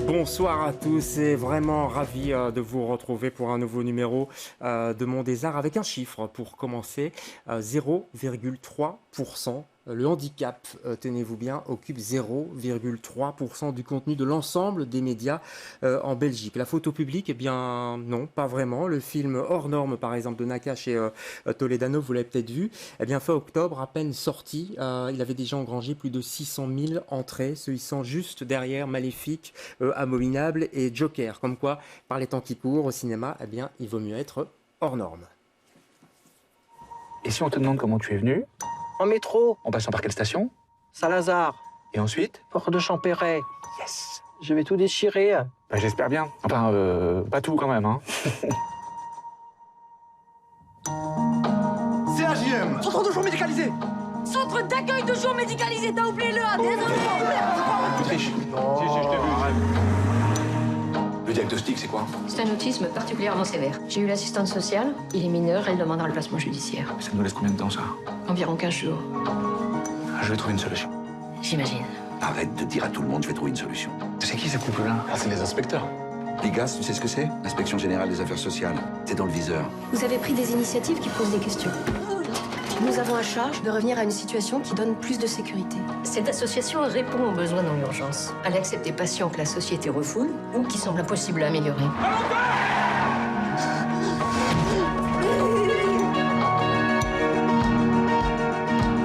Bonsoir à tous et vraiment ravi de vous retrouver pour un nouveau numéro de Monde des Arts avec un chiffre pour commencer, 0,3%. Le handicap, tenez-vous bien, occupe 0,3% du contenu de l'ensemble des médias en Belgique. La photo publique, eh bien non, pas vraiment. Le film Hors Norme, par exemple, de Nakache et Toledano, vous l'avez peut-être vu, eh bien fin octobre, à peine sorti, il avait déjà engrangé plus de 600 000 entrées, se hissant juste derrière Maléfique, Abominable et Joker. Comme quoi, par les temps qui courent au cinéma, eh bien, il vaut mieux être hors norme. Et si on te demande comment tu es venu? En métro, En passant par quelle station? Saint-Lazare, Et ensuite? Port de Champéret. Yes. Je vais tout déchirer. Bah, j'espère bien. Enfin, pas tout quand même, hein. CAJM, Centre de jour médicalisé. Centre d'accueil de jour médicalisé, t'as oublié le A, désolé. Tu triches. Si, je t'ai vu. Le diagnostic, c'est quoi? C'est un autisme particulièrement sévère. J'ai eu l'assistante sociale, il est mineur, elle demandera le placement judiciaire. Ça nous laisse combien de temps, ça? Environ 15 jours, Je vais trouver une solution. j'imagine. Arrête de dire à tout le monde, je vais trouver une solution. C'est qui ce couple-là? Ah, c'est les inspecteurs. L'IGAS, tu sais ce que c'est? L'Inspection Générale des Affaires Sociales. C'est dans le viseur. Vous avez pris des initiatives qui posent des questions. Nous avons à charge de revenir à une situation qui donne plus de sécurité. Cette association répond aux besoins dans l'urgence. Elle accepte des patients que la société refoule ou qui semblent impossibles à améliorer.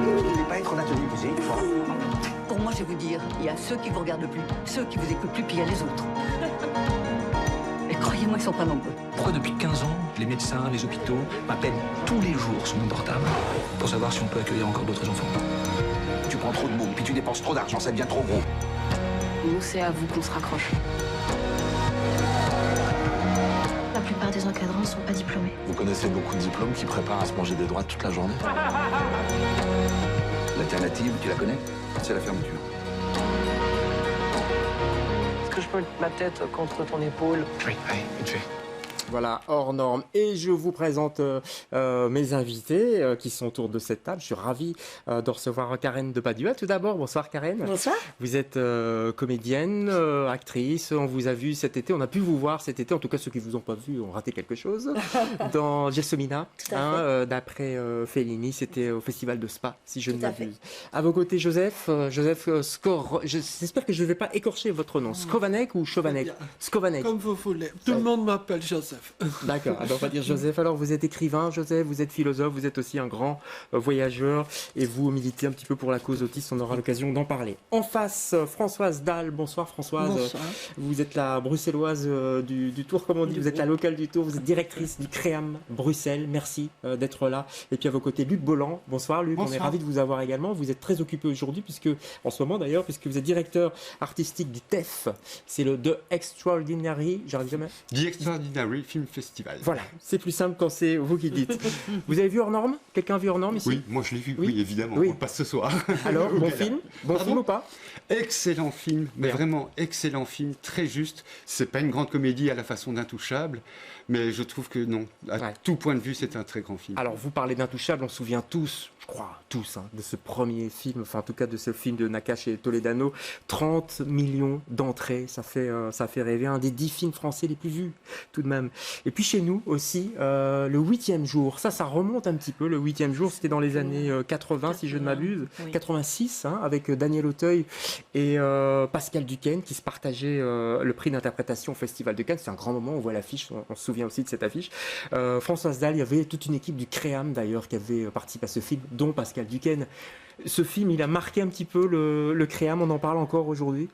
Vous ne voulez pas être en atelier musique? Pour moi, je vais vous dire, il y a ceux qui vous regardent plus, ceux qui vous écoutent plus, puis il y a les autres. Et croyez-moi, ils sont pas nombreux. Pourquoi depuis 15 ans, les médecins, les hôpitaux m'appellent tous les jours sur mon portable pour savoir si on peut accueillir encore d'autres enfants? Tu prends trop de mots, puis tu dépenses trop d'argent, ça devient trop gros. Nous, c'est à vous qu'on se raccroche. La plupart des encadrants ne sont pas diplômés. Vous connaissez beaucoup de diplômes qui préparent à se manger des droites toute la journée? L'alternative, tu la connais? C'est la fermeture. Est-ce que je peux mettre ma tête contre ton épaule? Oui, allez, vite fait. Voilà, hors norme. Et je vous présente mes invités qui sont autour de cette table. Je suis ravi de recevoir Karen de Padua. Tout d'abord, bonsoir Karen. Bonsoir. Vous êtes comédienne, actrice. On vous a vu cet été, on a pu vous voir cet été. En tout cas, ceux qui vous ont pas vu ont raté quelque chose. Dans Gelsomina, d'après Fellini, c'était au Festival de Spa, si je ne m'abuse. À vos côtés, Joseph Skor. J'espère que je ne vais pas écorcher votre nom. Skovanek ou Chovanek? Skovanek. comme vous voulez. Tout le monde m'appelle Joseph. D'accord, alors on va dire Joseph. Alors vous êtes écrivain, Joseph, vous êtes philosophe, vous êtes aussi un grand voyageur et vous militez un petit peu pour la cause autiste, on aura l'occasion d'en parler. En face, Françoise Dalle. Bonsoir Françoise. Bonsoir. Vous êtes la bruxelloise du Tour, comme on dit, vous êtes la locale du Tour, vous êtes directrice du CREAM Bruxelles, merci d'être là. Et puis à vos côtés, Luc Bolland. Bonsoir Luc, Bonsoir. on est ravis de vous avoir également. Vous êtes très occupé aujourd'hui, en ce moment d'ailleurs, puisque vous êtes directeur artistique du TEF, c'est le The Extraordinary, j'arrive jamais. The Extraordinary Film Festival. Voilà, c'est plus simple quand c'est vous qui dites. Vous avez vu Hors Norme? Quelqu'un a vu Hors Norme ici? Oui, moi je l'ai vu, Oui. oui, évidemment, Oui. on passe ce soir. Alors, bon Voilà. film? Bon Pardon film ou pas? Excellent film, mais Bien. vraiment excellent film, très juste. C'est pas une grande comédie à la façon d'Intouchable, mais je trouve que non, à Ouais. tout point de vue, c'est un très grand film. Alors, vous parlez d'Intouchable, on se souvient tous, je crois, tous, de ce premier film, enfin en tout cas de ce film de Nakache et Toledano. 30 millions d'entrées, ça fait rêver. Un des 10 films français les plus vus, tout de même. Et puis chez nous aussi, le 8e jour, ça remonte un petit peu. Le 8e jour, c'était dans les années 80, si je ne m'abuse. Oui. 86, avec Daniel Auteuil et Pascal Duquesne qui se partageaient le prix d'interprétation au Festival de Cannes. C'est un grand moment, on voit l'affiche, on se souvient aussi de cette affiche. Françoise Dalle, il y avait toute une équipe du CREAM d'ailleurs qui avait participé à ce film, dont Pascal Duquesne. Ce film, il a marqué un petit peu le CREAM, on en parle encore aujourd'hui?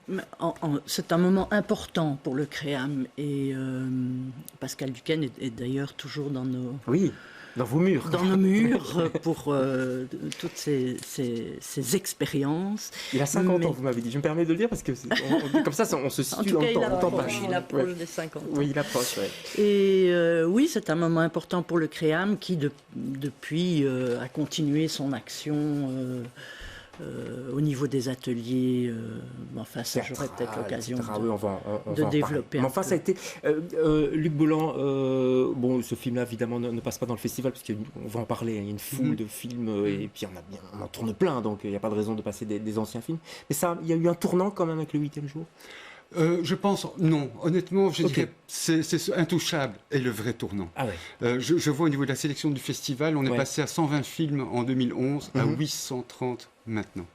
C'est un moment important pour le CREAM et Pascal Duquesne est d'ailleurs toujours dans nos... Oui, dans vos murs. Dans nos murs pour toutes ces expériences. Il a 50 ans, vous m'avez dit. Je me permets de le dire parce que comme ça, on se En situe tout dans cas, le temps. il approche des 50 ans. Oui, il approche, ouais. Et oui, c'est un moment important pour le CREAM qui, depuis, a continué son action au niveau des ateliers. Enfin, ça, j'aurais peut-être l'occasion de développer. Mais enfin, ça a été... Luc Bolland, bon, ce film-là, évidemment, ne passe pas dans le festival, parce qu'on va en parler, il y a une foule de films, et puis on en tourne plein, donc il n'y a pas de raison de passer des anciens films. Mais ça, il y a eu un tournant quand même avec le 8e jour. Je pense, non. Honnêtement, je dirais c'est Intouchable est le vrai tournant. Ah ouais. Je vois au niveau de la sélection du festival, on est passé à 120 films en 2011, à 830 maintenant.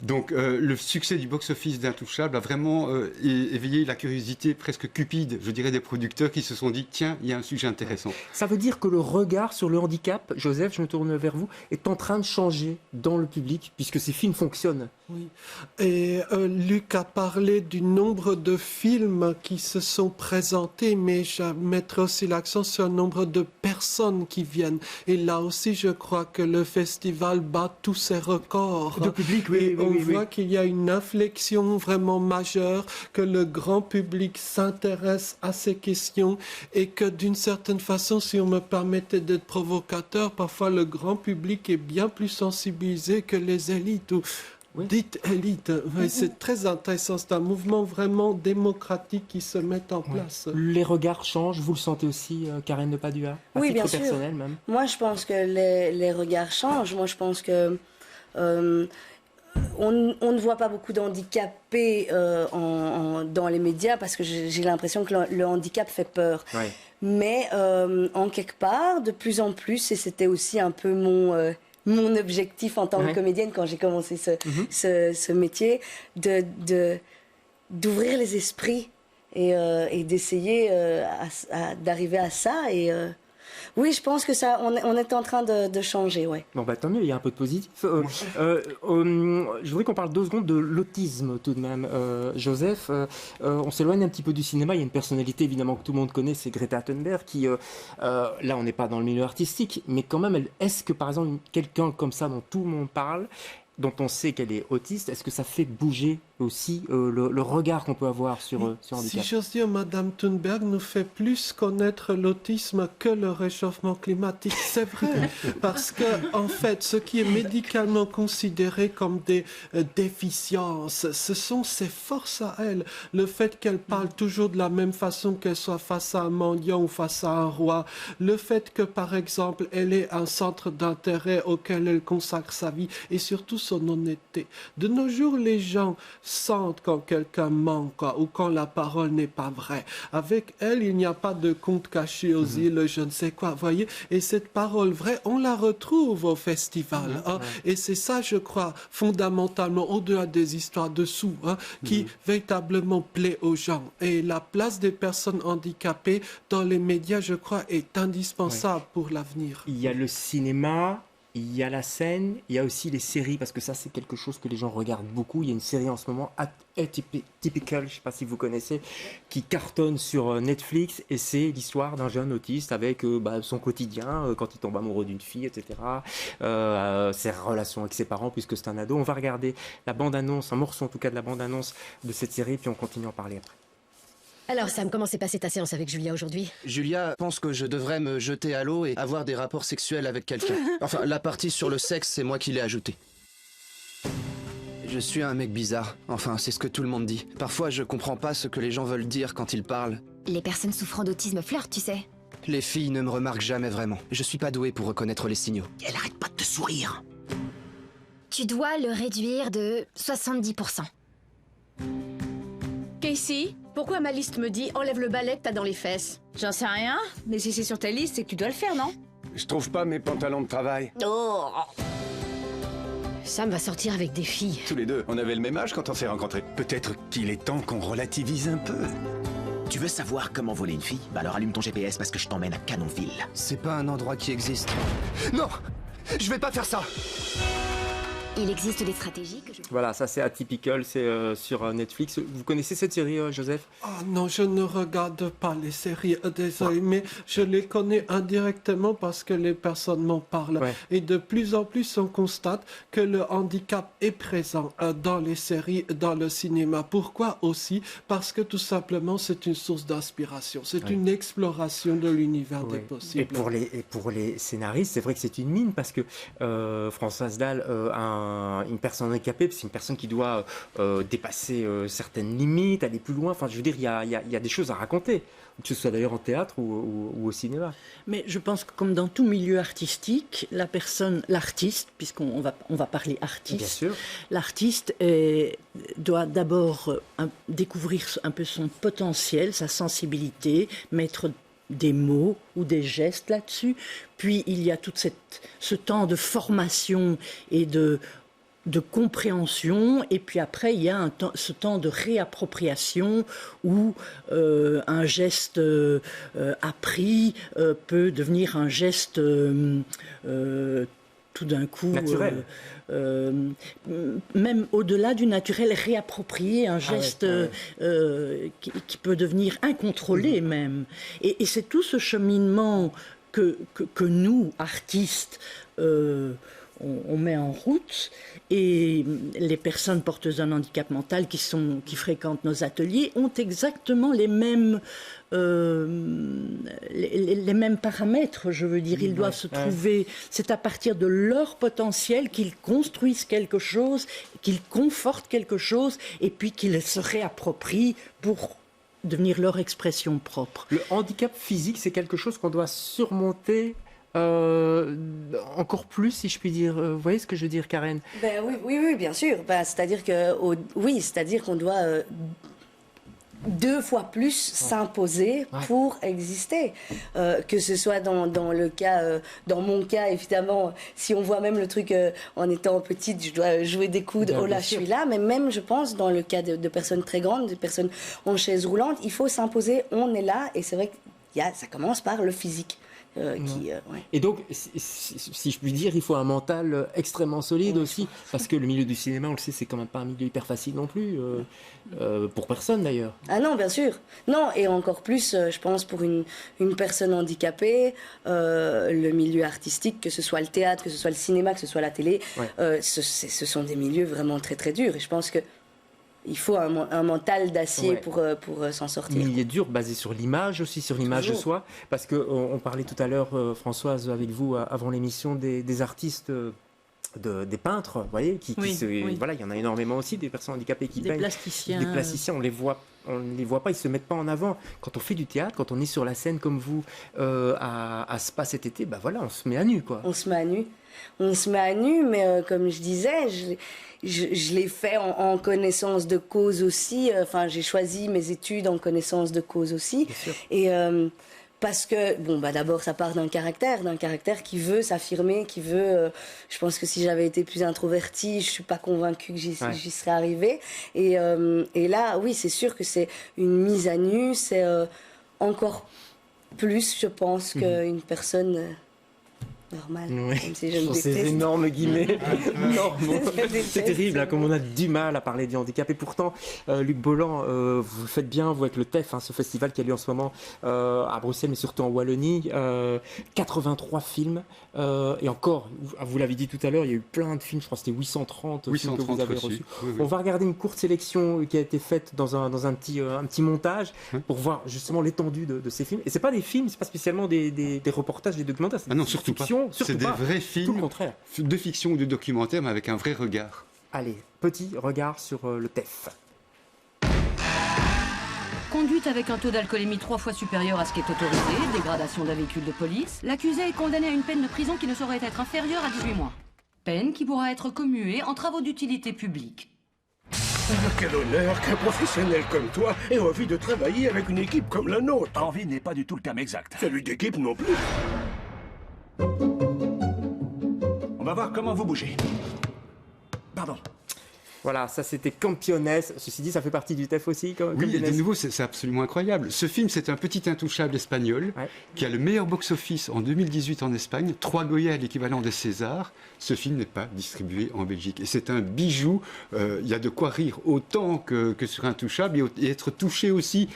Donc le succès du box-office d'Intouchable a vraiment éveillé la curiosité presque cupide, je dirais, des producteurs qui se sont dit, tiens, il y a un sujet intéressant. Ça veut dire que le regard sur le handicap, Joseph, je me tourne vers vous, est en train de changer dans le public, puisque ces films fonctionnent. Oui, et Luc a parlé du nombre de films qui se sont présentés, mais je mettrai aussi l'accent sur le nombre de personnes qui viennent. Et là aussi, je crois que le festival bat tous ses records. De public, oui. On voit qu'il y a une inflexion vraiment majeure, que le grand public s'intéresse à ces questions et que d'une certaine façon, si on me permettait d'être provocateur, parfois le grand public est bien plus sensibilisé que les élites ou dites élites. C'est très intéressant, c'est un mouvement vraiment démocratique qui se met en place. Les regards changent, vous le sentez aussi, Karen Lepadua, à oui, titre bien personnel sûr. même. Moi, je pense que les regards changent. Moi, je pense que on ne voit pas beaucoup d'handicapés dans les médias parce que j'ai l'impression que le handicap fait peur. Ouais. Mais en quelque part, de plus en plus, et c'était aussi un peu mon objectif en tant que comédienne quand j'ai commencé ce métier, d'ouvrir les esprits et d'essayer d'arriver à ça. Et oui, je pense que ça, on est en train de changer, ouais. Bon, bah tant mieux, il y a un peu de positif. Je voudrais qu'on parle 2 secondes de l'autisme tout de même. Joseph, on s'éloigne un petit peu du cinéma. Il y a une personnalité évidemment que tout le monde connaît, c'est Greta Thunberg, qui, là on n'est pas dans le milieu artistique, mais quand même, est-ce que par exemple quelqu'un comme ça dont tout le monde parle, dont on sait qu'elle est autiste, est-ce que ça fait bouger aussi le regard qu'on peut avoir sur handicap? Si j'ose dire, Madame Thunberg nous fait plus connaître l'autisme que le réchauffement climatique. C'est vrai, parce que en fait, ce qui est médicalement considéré comme des déficiences, ce sont ses forces à elle. Le fait qu'elle parle toujours de la même façon, qu'elle soit face à un mendiant ou face à un roi. Le fait que, par exemple, elle ait un centre d'intérêt auquel elle consacre sa vie, et surtout son honnêteté. De nos jours, les gens sentent quand quelqu'un ment ou quand la parole n'est pas vraie. Avec elle, il n'y a pas de conte caché aux îles, je ne sais quoi, voyez. Et cette parole vraie, on la retrouve au festival. Et c'est ça, je crois, fondamentalement, au-delà des histoires dessous, qui véritablement plaît aux gens. Et la place des personnes handicapées dans les médias, je crois, est indispensable pour l'avenir. Il y a le cinéma, il y a la scène, il y a aussi les séries, parce que ça, c'est quelque chose que les gens regardent beaucoup. Il y a une série en ce moment, Atypical, je ne sais pas si vous connaissez, qui cartonne sur Netflix, et c'est l'histoire d'un jeune autiste avec son quotidien, quand il tombe amoureux d'une fille, etc. Ses relations avec ses parents, puisque c'est un ado. On va regarder la bande-annonce, un morceau en tout cas de la bande-annonce de cette série, puis on continue à en parler après. Alors Sam, comment s'est passée ta séance avec Julia aujourd'hui? Julia pense que je devrais me jeter à l'eau et avoir des rapports sexuels avec quelqu'un. Enfin, la partie sur le sexe, c'est moi qui l'ai ajoutée. Je suis un mec bizarre. Enfin, c'est ce que tout le monde dit. Parfois, je comprends pas ce que les gens veulent dire quand ils parlent. Les personnes souffrant d'autisme flirtent, tu sais. Les filles ne me remarquent jamais vraiment. Je suis pas doué pour reconnaître les signaux. Elle arrête pas de te sourire. Tu dois le réduire de 70%. Casey, pourquoi ma liste me dit enlève le balai que t'as dans les fesses? J'en sais rien, mais si c'est sur ta liste, c'est que tu dois le faire, non? Je trouve pas mes pantalons de travail. Oh. Sam va sortir avec des filles. Tous les deux, on avait le même âge quand on s'est rencontrés. Peut-être qu'il est temps qu'on relativise un peu. Tu veux savoir comment voler une fille? Bah alors allume ton GPS parce que je t'emmène à Canonville. C'est pas un endroit qui existe. Non! Je vais pas faire ça! Il existe des stratégies que je... Voilà, ça c'est Atypical, c'est sur Netflix. Vous connaissez cette série, Joseph? Non, je ne regarde pas les séries, désolé, mais je les connais indirectement parce que les personnes m'en parlent. Ouais. Et de plus en plus, on constate que le handicap est présent dans les séries, dans le cinéma. Pourquoi aussi? Parce que tout simplement, c'est une source d'inspiration. C'est une exploration de l'univers des possibles. Et pour les scénaristes, c'est vrai que c'est une mine parce que Françoise Dalle a une personne handicapée, c'est une personne qui doit dépasser certaines limites, aller plus loin. Enfin, je veux dire, il y a des choses à raconter, que ce soit d'ailleurs en théâtre ou au cinéma. Mais je pense que comme dans tout milieu artistique, l'artiste, puisqu'on va parler artiste, l'artiste doit d'abord découvrir un peu son potentiel, sa sensibilité, mettre des mots ou des gestes là-dessus. Puis il y a tout ce temps de formation et de compréhension, et puis après il y a ce temps de réappropriation où un geste appris peut devenir un geste tout d'un coup naturel. Même au-delà du naturel, réapproprier un geste qui peut devenir incontrôlé même. Et c'est tout ce cheminement que nous, artistes, on met en route, et les personnes porteuses d'un handicap mental qui fréquentent nos ateliers ont exactement les mêmes paramètres, je veux dire. Ils doivent se trouver, c'est à partir de leur potentiel qu'ils construisent quelque chose, qu'ils confortent quelque chose, et puis qu'ils se réapproprient pour devenir leur expression propre. Le handicap physique, c'est quelque chose qu'on doit surmonter encore plus, si je puis dire. Vous voyez ce que je veux dire, Karen? Oui, bien sûr. C'est-à-dire qu'on doit 2 fois plus s'imposer pour exister. Que ce soit dans mon cas, évidemment, si on voit même le truc en étant petite, je dois jouer des coudes, oh là, je suis là, mais même, je pense, dans le cas de personnes très grandes, de personnes en chaise roulante, il faut s'imposer, on est là, et c'est vrai que ça commence par le physique. Et donc, si je puis dire, il faut un mental extrêmement solide aussi, parce que le milieu du cinéma, on le sait, c'est quand même pas un milieu hyper facile non plus, pour personne d'ailleurs. Ah non, bien sûr. Non, et encore plus, je pense, pour une personne handicapée, le milieu artistique, que ce soit le théâtre, que ce soit le cinéma, que ce soit la télé, ce sont des milieux vraiment très très durs, et je pense que il faut un mental d'acier pour s'en sortir. Mais il est dur, basé sur l'image aussi, sur l'image de soi. Parce qu'on parlait tout à l'heure, Françoise, avec vous, avant l'émission, des artistes, des peintres, vous voyez, voilà, il y en a énormément aussi, des personnes handicapées qui peignent. Des plasticiens, on les voit pas, ils se mettent pas en avant. Quand on fait du théâtre, quand on est sur la scène comme vous, à Spa cet été, voilà, on se met à nu, quoi. On se met à nu, mais comme je disais, je l'ai fait en connaissance de cause aussi. Enfin, j'ai choisi mes études en connaissance de cause aussi. Et parce que, d'abord, ça part d'un caractère qui veut s'affirmer, qui veut... je pense que si j'avais été plus introvertie, je suis pas convaincue que j'y serais arrivée. Et là, oui, c'est sûr que c'est une mise à nu, c'est encore plus, je pense, qu'une personne... normal, même si je me déteste. Ces énormes guillemets. C'est terrible, comme on a du mal à parler du handicap. Et pourtant, Luc Bolland, vous le faites bien, vous, avec le TEF, ce festival qui a lieu en ce moment à Bruxelles, mais surtout en Wallonie. 83 films. Et encore, vous l'avez dit tout à l'heure, il y a eu plein de films, je crois que c'était 830 films que vous avez reçus. Oui. On va regarder une courte sélection qui a été faite dans un petit montage pour voir justement l'étendue de ces films. Et c'est pas des films, c'est pas spécialement des reportages, des documentaires. Ah non, surtout pas. C'est des vrais films de fiction ou de documentaire, mais avec un vrai regard. Allez, petit regard sur le TEF. Conduite avec un taux d'alcoolémie 3 fois supérieur à ce qui est autorisé, dégradation d'un véhicule de police, l'accusé est condamné à une peine de prison qui ne saurait être inférieure à 18 mois. Peine qui pourra être commuée en travaux d'utilité publique. Quel honneur qu'un professionnel comme toi ait envie de travailler avec une équipe comme la nôtre. Envie n'est pas du tout le terme exact. Celui d'équipe non plus. On va voir comment vous bougez. Pardon. Voilà, ça c'était Campeones. Ceci dit, ça fait partie du TEF aussi. Oui, et de nouveau, c'est absolument incroyable. Ce film, c'est un petit intouchable espagnol qui a le meilleur box-office en 2018 en Espagne, 3 Goya à l'équivalent des Césars. Ce film n'est pas distribué en Belgique. Et c'est un bijou. Il y a de quoi rire autant que sur Intouchable et être touché aussi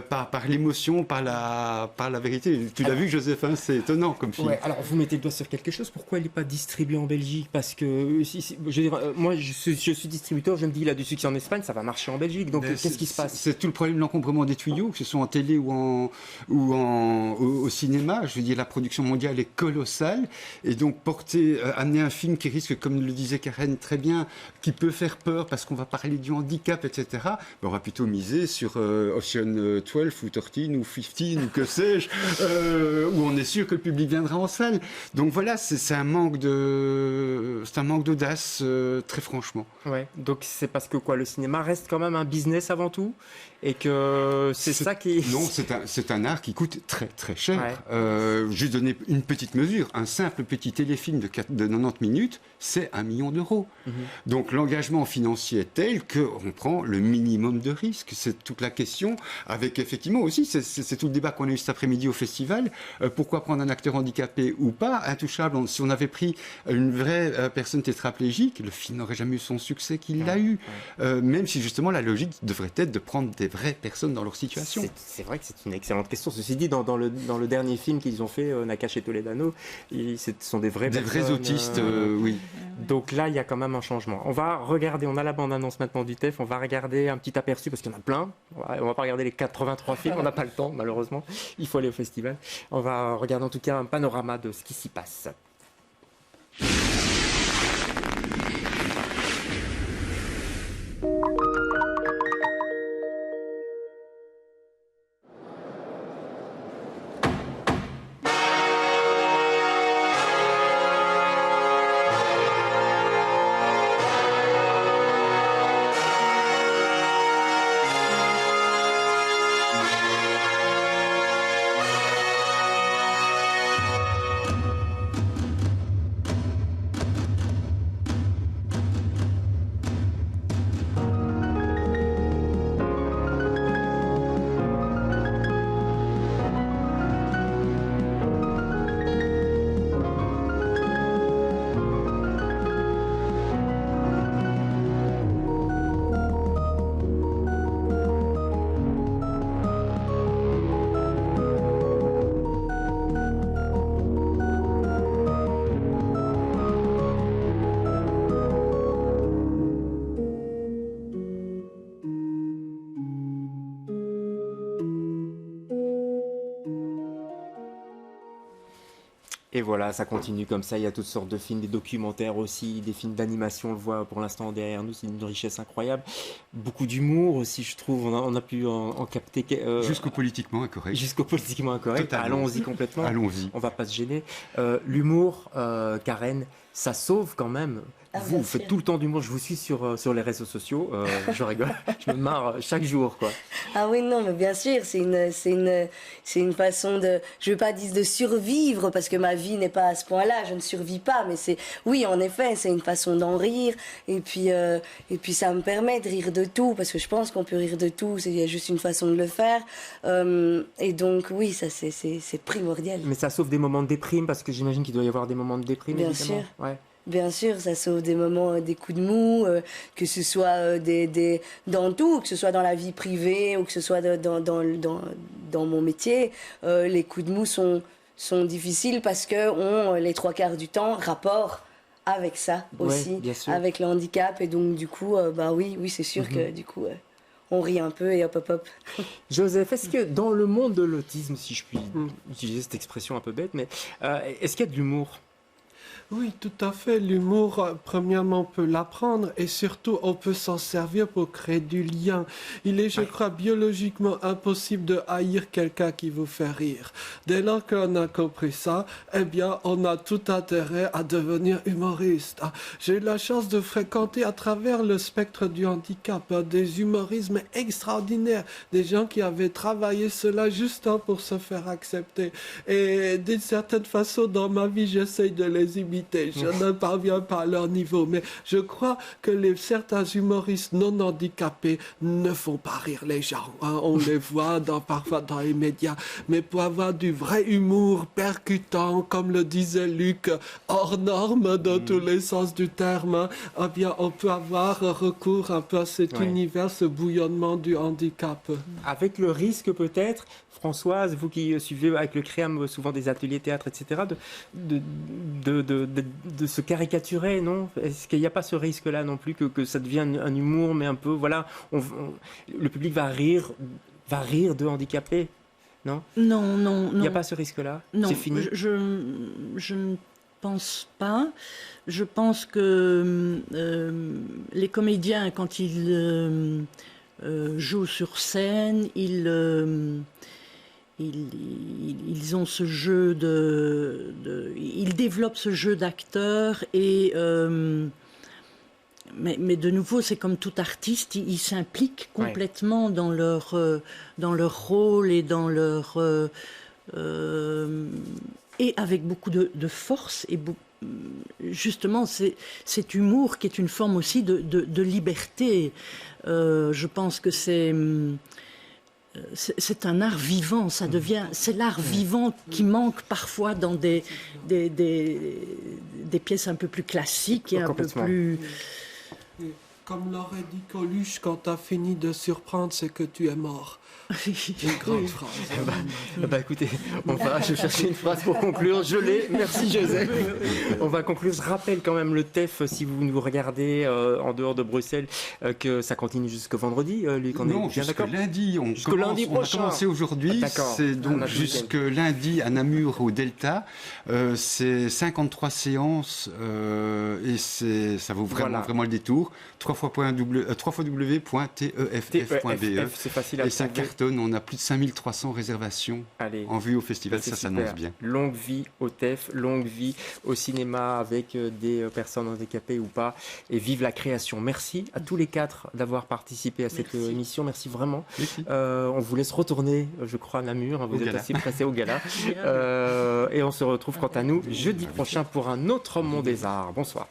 par l'émotion, par la vérité. Tu l'as vu, Joseph, hein, c'est étonnant comme film. Ouais, alors, vous mettez le doigt sur quelque chose. Pourquoi il n'est pas distribué en Belgique? Parce que, je veux dire, moi, je suis distribué distributeur, je me dis, il a du succès en Espagne, ça va marcher en Belgique. Donc qu'est-ce qui se passe? C'est tout le problème de l'encombrement des tuyaux, que ce soit en télé ou au cinéma. Je veux dire, la production mondiale est colossale. Et donc amener un film qui risque, comme le disait Karen très bien, qui peut faire peur parce qu'on va parler du handicap, etc., on va plutôt miser sur Ocean 12 ou 13 ou 15 ou que sais-je, où on est sûr que le public viendra en salle. Donc voilà, c'est un manque d'audace, très franchement. Ouais. Donc c'est parce que le cinéma reste quand même un business avant tout, et que c'est ça qui... Non, c'est un art qui coûte très très cher. Ouais. Juste donner une petite mesure, un simple petit téléfilm de 90 minutes, c'est 1 million d'euros. Donc l'engagement financier est tel qu'on prend le minimum de risque. C'est toute la question, avec effectivement aussi, c'est tout le débat qu'on a eu cet après-midi au festival. Pourquoi prendre un acteur handicapé ou pas? Intouchable, si on avait pris une vraie personne tétraplégique, le film n'aurait jamais eu son succès qu'il a eu. Même si justement la logique devrait être de prendre des vraies personnes dans leur situation. C'est vrai que c'est une excellente question. Ceci dit, dans le dernier film qu'ils ont fait, Nakache et Toledano, ce sont des vrais autistes, oui. Donc là, il y a quand même un changement. On va regarder, on a la bande-annonce maintenant du TEF, on va regarder un petit aperçu, parce qu'il y en a plein. On va pas regarder les 83 films, on n'a pas le temps, malheureusement. Il faut aller au festival. On va regarder en tout cas un panorama de ce qui s'y passe. Et voilà, ça continue comme ça, il y a toutes sortes de films, des documentaires aussi, des films d'animation, on le voit pour l'instant derrière nous, c'est une richesse incroyable. Beaucoup d'humour aussi, je trouve, on a pu en capter... Jusqu'au politiquement incorrect. Jusqu'au politiquement incorrect, allons-y complètement. Allons-y. On va pas se gêner. L'humour, Karen, ça sauve quand même. Vous faites tout le temps d'humour, je vous suis sur les réseaux sociaux, je rigole, je me marre chaque jour, quoi. Ah oui, non, mais bien sûr, c'est une façon de, je veux pas dire de survivre, parce que ma vie n'est pas à ce point-là, je ne survis pas, mais oui, en effet, c'est une façon d'en rire, et puis ça me permet de rire de tout, parce que je pense qu'on peut rire de tout, il y a juste une façon de le faire, et donc oui, ça c'est primordial. Mais ça sauve des moments de déprime, parce que j'imagine qu'il doit y avoir des moments de déprime, bien évidemment. Sûr. Ouais. Bien sûr, ça sauve des moments, des coups de mou, que ce soit dans tout, que ce soit dans la vie privée ou que ce soit dans mon métier. Les coups de mou sont difficiles parce qu'on, les 3/4 du temps, rapport avec ça aussi, avec le handicap. Et donc, du coup, oui, c'est sûr que du coup... on rit un peu et hop, hop, hop. Joseph, est-ce que dans le monde de l'autisme, si je puis utiliser cette expression un peu bête, mais est-ce qu'il y a de l'humour ? Oui, tout à fait. L'humour, premièrement, on peut l'apprendre et surtout, on peut s'en servir pour créer du lien. Il est, je crois, biologiquement impossible de haïr quelqu'un qui vous fait rire. Dès lors qu'on a compris ça, eh bien, on a tout intérêt à devenir humoriste. J'ai eu la chance de fréquenter à travers le spectre du handicap des humoristes extraordinaires, des gens qui avaient travaillé cela juste pour se faire accepter. Et d'une certaine façon, dans ma vie, j'essaye de les imiter. Je ne parviens pas à leur niveau, mais je crois que certains humoristes non handicapés ne font pas rire les gens. On les voit parfois dans les médias, mais pour avoir du vrai humour percutant, comme le disait Luc, hors norme dans tous les sens du terme, eh bien, on peut avoir recours un peu à cet univers, ce bouillonnement du handicap. Avec le risque peut-être, Françoise, vous qui suivez avec le CREAM souvent des ateliers théâtre, etc., de de se caricaturer, non? Est-ce qu'il n'y a pas ce risque-là non plus que ça devienne un humour, mais un peu, voilà, le public va rire de handicapés, non? Non. Il n'y a pas ce risque-là? Non, c'est fini? Je ne pense pas. Je pense que les comédiens, quand ils jouent sur scène, ils ont ce jeu ils développent ce jeu d'acteur et mais de nouveau, c'est comme tout artiste, ils s'impliquent complètement dans leur rôle et dans leur et avec beaucoup de force et justement cet humour qui est une forme aussi de liberté. Je pense que c'est un art vivant, c'est l'art vivant qui manque parfois dans des pièces un peu plus classiques et un peu plus... Comme l'aurait dit Coluche, quand tu as fini de surprendre, c'est que tu es mort. Une grande phrase. Écoutez, je cherchais une phrase pour conclure. Je l'ai. Merci Joseph. On va conclure. Je rappelle quand même le TEF, si vous nous regardez en dehors de Bruxelles, que ça continue jusqu'au vendredi. Luc, on est bien d'accord? Lundi. On a commencé aujourd'hui. C'est donc jusque lundi à Namur au Delta. C'est 53 séances et ça vaut vraiment le détour. www.tefff.be. C'est facile à et ça cartonne, on a plus de 5300 réservations en vue au festival, ça s'annonce bien. Longue vie au TEF, longue vie au cinéma avec des personnes handicapées ou pas, et vive la création. Merci à tous les quatre d'avoir participé à cette émission, merci vraiment. On vous laisse retourner, je crois, à Namur, vous êtes assez pressés au gala. Et on se retrouve quant à nous jeudi prochain pour un autre Monde des Arts. Bonsoir.